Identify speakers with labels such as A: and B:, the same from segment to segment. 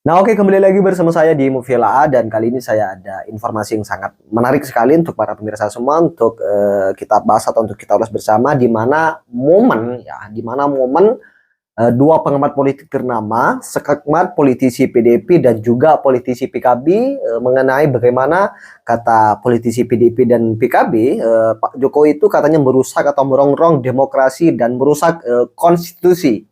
A: Nah, oke, kembali lagi bersama saya di Moviela dan kali ini saya ada informasi yang sangat menarik sekali untuk para pemirsa semua untuk kita bahas atau untuk kita ulas bersama di mana momen dua pengamat politik ternama, sekaligus politisi PDIP dan juga politisi PKB mengenai bagaimana kata politisi PDIP dan PKB Pak Jokowi itu katanya merusak atau merongrong demokrasi dan merusak konstitusi.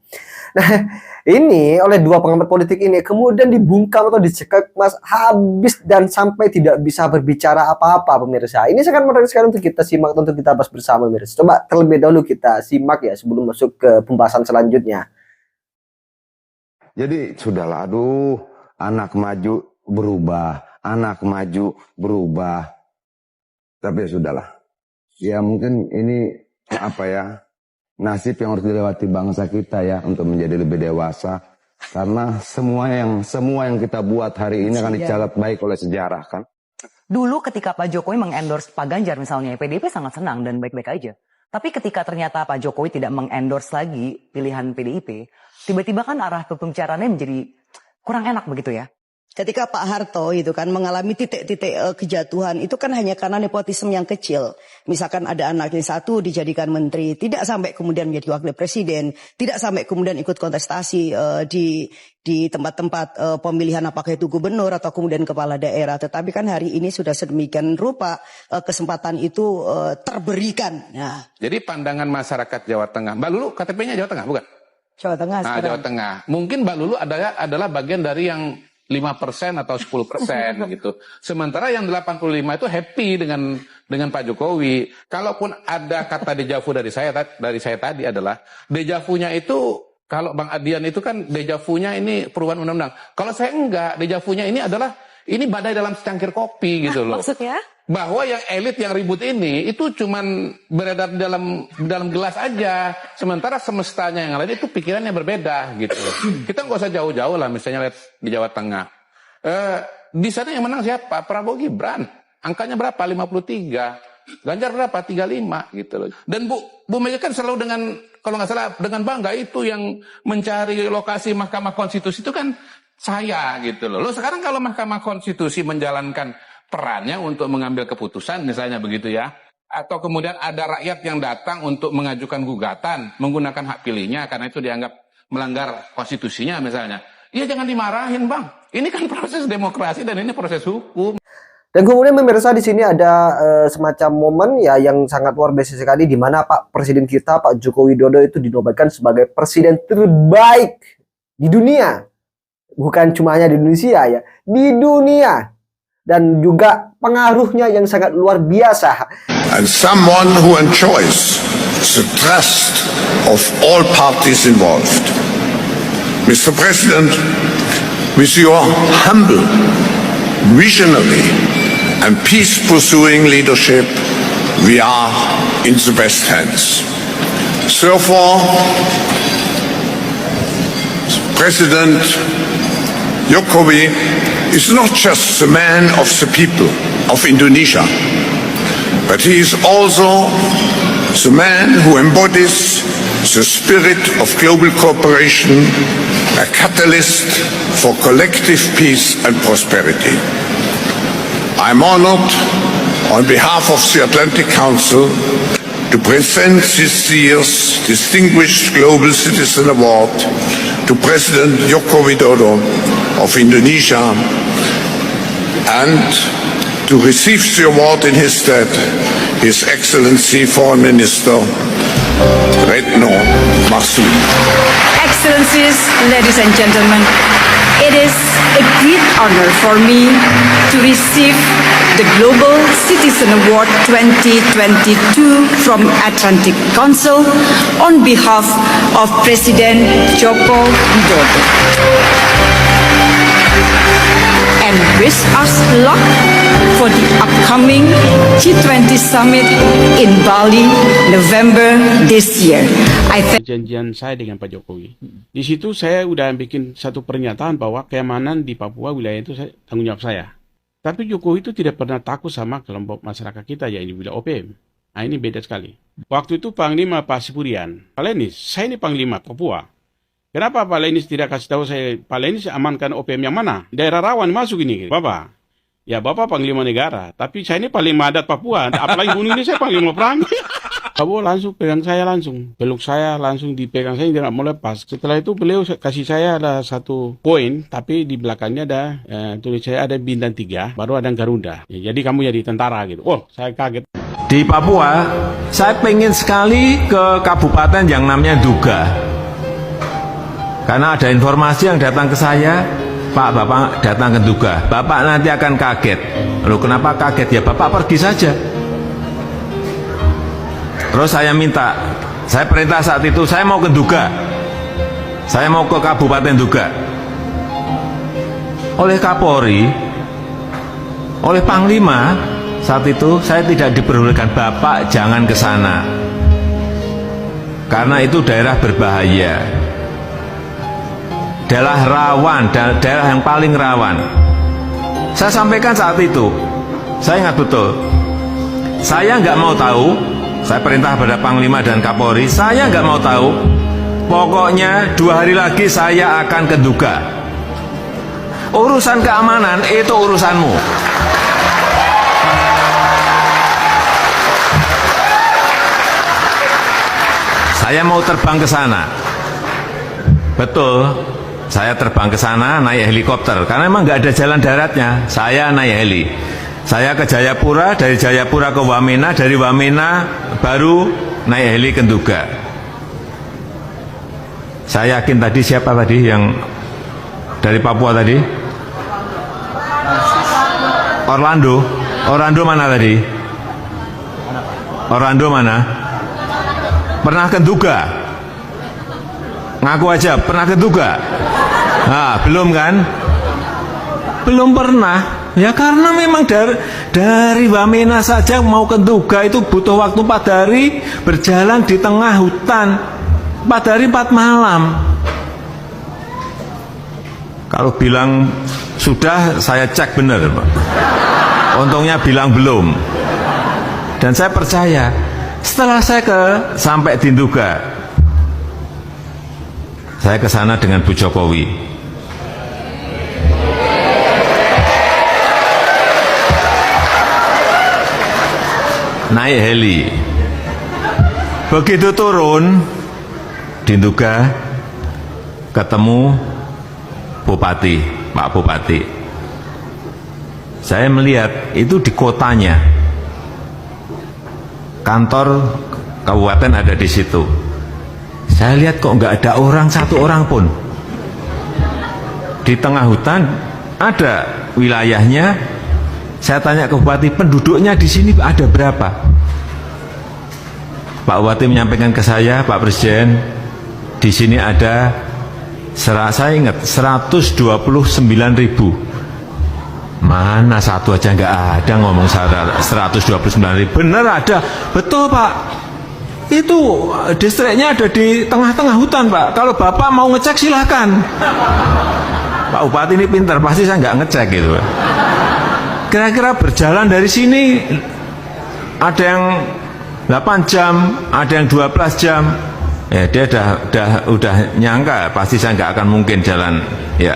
A: Nah, ini oleh dua pengamat politik ini kemudian dibungkam atau dicekek mas habis dan sampai tidak bisa berbicara apa-apa pemirsa. Ini sangat menarik sekali untuk kita simak, untuk kita bahas bersama pemirsa. Coba terlebih dahulu kita simak ya sebelum masuk ke pembahasan selanjutnya.
B: Jadi sudahlah, aduh, anak maju berubah. Tapi ya sudahlah. Ya mungkin ini apa ya, nasib yang harus dilewati bangsa kita ya untuk menjadi lebih dewasa. Karena semua yang kita buat hari ini akan dicatat baik oleh sejarah kan.
C: Dulu ketika Pak Jokowi mengendorse Pak Ganjar misalnya, PDIP sangat senang dan baik-baik aja. Tapi ketika ternyata Pak Jokowi tidak mengendorse lagi pilihan PDIP, tiba-tiba kan arah pembicaraannya menjadi kurang enak begitu ya.
D: Ketika Pak Harto itu kan mengalami titik-titik kejatuhan, itu kan hanya karena nepotisme yang kecil. Misalkan ada anaknya satu dijadikan menteri, tidak sampai kemudian menjadi wakil presiden, tidak sampai kemudian ikut kontestasi di tempat-tempat pemilihan apakah itu gubernur atau kemudian kepala daerah. Tetapi kan hari ini sudah sedemikian rupa kesempatan itu terberikan. Nah.
E: Jadi pandangan masyarakat Jawa Tengah, Mbak Lulu KTP-nya Jawa Tengah bukan?
D: Jawa Tengah sekarang.
E: Jawa Tengah. Mungkin Mbak Lulu adalah bagian dari yang 5% atau 10% gitu. Sementara yang 85 itu happy dengan Pak Jokowi. Kalaupun ada kata dejavu dari saya tadi adalah dejavunya itu, kalau Bang Adian itu kan dejavunya ini perubahan undang-undang. Kalau saya enggak, dejavunya ini adalah ini badai dalam secangkir kopi gitu loh.
C: Maksudnya?
E: Bahwa yang elit yang ribut ini itu cuman beredar di dalam gelas aja. Sementara semestanya yang lain itu pikirannya berbeda gitu. Kita nggak usah jauh-jauh lah, misalnya lihat di Jawa Tengah. Di sana yang menang siapa? Prabowo Gibran. Angkanya berapa? 53. Ganjar berapa? 35 gitu loh. Dan Bu Mega kan selalu dengan, kalau nggak salah, dengan bangga itu yang mencari lokasi Mahkamah Konstitusi itu kan saya gitu loh. Lo sekarang kalau Mahkamah Konstitusi menjalankan perannya untuk mengambil keputusan misalnya begitu ya, atau kemudian ada rakyat yang datang untuk mengajukan gugatan menggunakan hak pilihnya karena itu dianggap melanggar konstitusinya misalnya, ya jangan dimarahin Bang, ini kan proses demokrasi dan ini proses hukum.
A: Dan kemudian pemirsa di sini ada semacam momen ya yang sangat luar biasa sekali di mana Pak Presiden kita Pak Joko Widodo itu dinobatkan sebagai presiden terbaik di dunia, bukan cuma hanya di Indonesia ya, di dunia. Dan juga pengaruhnya yang sangat luar biasa.
F: And someone who enjoys the trust of all parties involved. Mr. President, with your humble, visionary and peace-pursuing leadership, we are in the best hands. Therefore, President Jokowi is not just the man of the people of Indonesia, but he is also the man who embodies the spirit of global cooperation, a catalyst for collective peace and prosperity. I am honored, on behalf of the Atlantic Council, to present this year's Distinguished Global Citizen Award to President Joko Widodo of Indonesia, and to receive the award in his stead, His Excellency Foreign Minister Retno Marsudi.
G: Excellencies, ladies and gentlemen, it is a great honor for me to receive the Global Citizen Award 2022 from Atlantic Council on behalf of President Joko Widodo. And wish us luck for the upcoming G20 Summit in Bali, November this year.
H: Perjanjian saya dengan Pak Jokowi. Di situ saya udah bikin satu pernyataan bahwa keamanan di Papua wilayah itu tanggung jawab saya. Tapi Jokowi itu tidak pernah takut sama kelompok masyarakat kita, ya ini wilayah OPM. Nah ini beda sekali. Waktu itu Panglima Pak Sipurian, kalian nih, saya ini Panglima Papua. Kenapa Pak Lenis tidak kasih tahu saya, Pak Lenis amankan OPM yang mana? Daerah rawan masuk ini, Bapak. Ya Bapak Panglima Negara, tapi saya ini Panglima Adat Papua, apalagi gunung ini saya Panglima Perang. Prabowo langsung pegang saya langsung, peluk saya langsung dipegang saya, dia nggak mau lepas. Setelah itu beliau kasih saya ada satu poin, tapi di belakangnya ada tulis saya ada bintang 3, baru ada Garuda. Ya, jadi kamu jadi tentara gitu. Oh, saya kaget.
I: Di Papua, saya pengen sekali ke kabupaten yang namanya Duga. Karena ada informasi yang datang ke saya, Pak, Bapak datang ke Duga, Bapak nanti akan kaget. Loh, kenapa kaget? Ya Bapak pergi saja. Terus saya minta, saya perintah saat itu, saya mau ke Duga. Saya mau ke Kabupaten Duga. Oleh Kapolri, oleh Panglima, saat itu saya tidak diperbolehkan, Bapak jangan ke sana. Karena itu daerah berbahaya. Daerah rawan, daerah yang paling rawan. Saya sampaikan saat itu, saya ingat betul. Saya nggak mau tahu, saya perintah pada Panglima dan Kapolri, saya nggak mau tahu. Pokoknya 2 hari lagi saya akan ke Duga. Urusan keamanan itu urusanmu. Saya mau terbang ke sana. Betul, saya terbang ke sana naik helikopter karena memang nggak ada jalan daratnya. Saya naik heli. Saya ke Jayapura, dari Jayapura ke Wamena, dari Wamena baru naik heli ke Duga. Saya yakin tadi siapa tadi yang dari Papua tadi? Orlando. Orlando mana tadi? Orlando mana? Pernah ke Duga? Ngaku aja, pernah ke Duga? Nah, belum kan? Belum pernah. Ya karena memang dari Wamena saja mau ke Duga itu butuh waktu 4 hari berjalan di tengah hutan. 4 hari 4 malam. Kalau bilang sudah, saya cek benar, Pak. Untungnya bilang belum. Dan saya percaya setelah saya sampai di Duga, saya ke sana dengan Bu Jokowi. Naik heli. Begitu turun di Duga, ketemu Bupati, Pak Bupati. Saya melihat itu di kotanya. Kantor kabupaten ada di situ. Saya lihat kok nggak ada orang, satu orang pun. Di tengah hutan ada wilayahnya. Saya tanya ke Bupati, penduduknya di sini ada berapa? Pak Bupati menyampaikan ke saya, Pak Presiden, di sini ada, saya ingat 129.000. Mana satu aja nggak ada ngomong 129.000. Benar ada, betul Pak. Itu distriknya ada di tengah-tengah hutan Pak. Kalau Bapak mau ngecek silahkan. Pak Bupati ini pintar, pasti saya nggak ngecek gitu Pak. Kira-kira berjalan dari sini ada yang 8 jam, ada yang 12 jam. Ya dia udah nyangka pasti saya nggak akan mungkin jalan. Ya,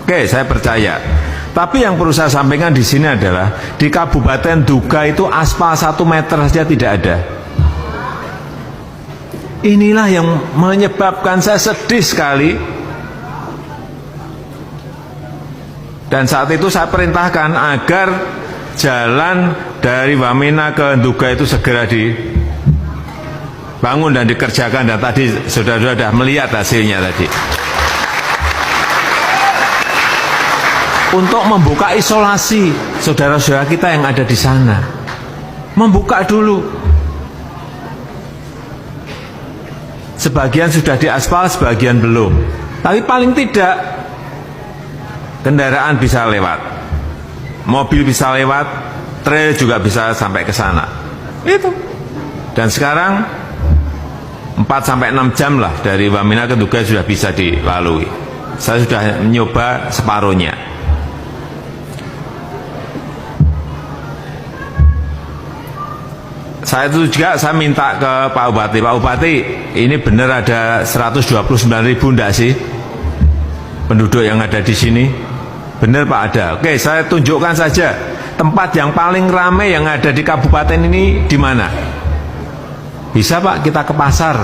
I: oke saya percaya. Tapi yang perlu saya sampaikan di sini adalah di Kabupaten Duga itu aspal 1 meter saja tidak ada. Inilah yang menyebabkan saya sedih sekali. Dan saat itu saya perintahkan agar jalan dari Wamena ke Duga itu segera dibangun dan dikerjakan. Dan tadi sudah melihat hasilnya tadi. Untuk membuka isolasi saudara-saudara kita yang ada di sana. Membuka dulu. Sebagian sudah diaspal, sebagian belum. Tapi paling tidak kendaraan bisa lewat, mobil bisa lewat, trail juga bisa sampai ke sana. Itu. Dan sekarang 4-6 jam lah dari Wamena ke Duga sudah bisa dilalui. Saya sudah mencoba separuhnya. saya itu juga saya minta ke Pak Bupati, Pak Bupati, ini benar ada 129.000 enggak sih penduduk yang ada di sini? Benar Pak, ada. Oke, saya tunjukkan saja tempat yang paling ramai yang ada di kabupaten ini di mana? Bisa Pak, kita ke pasar.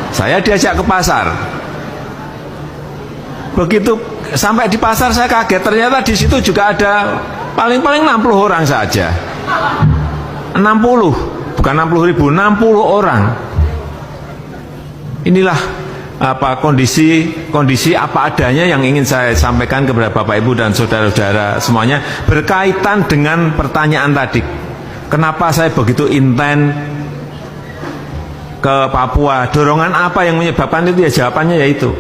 I: Saya diajak ke pasar. Begitu sampai di pasar saya kaget, ternyata di situ juga ada paling-paling 60 orang saja. 60, bukan 60.000, 60 orang. Inilah kondisi apa adanya yang ingin saya sampaikan kepada Bapak Ibu dan saudara-saudara semuanya berkaitan dengan pertanyaan tadi. Kenapa saya begitu intent ke Papua? Dorongan apa yang menyebabkan itu? Ya jawabannya yaitu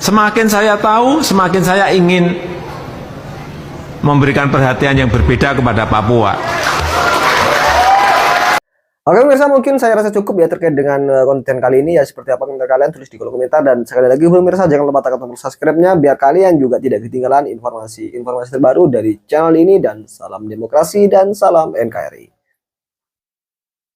I: semakin saya tahu, semakin saya ingin memberikan perhatian yang berbeda kepada Papua.
A: Oke pemirsa, mungkin saya rasa cukup ya terkait dengan konten kali ini ya. Seperti apa komentar kalian, tulis di kolom komentar. Dan sekali lagi pemirsa, jangan lupa tekan tombol subscribe-nya biar kalian juga tidak ketinggalan informasi terbaru dari channel ini. Dan salam demokrasi dan salam NKRI.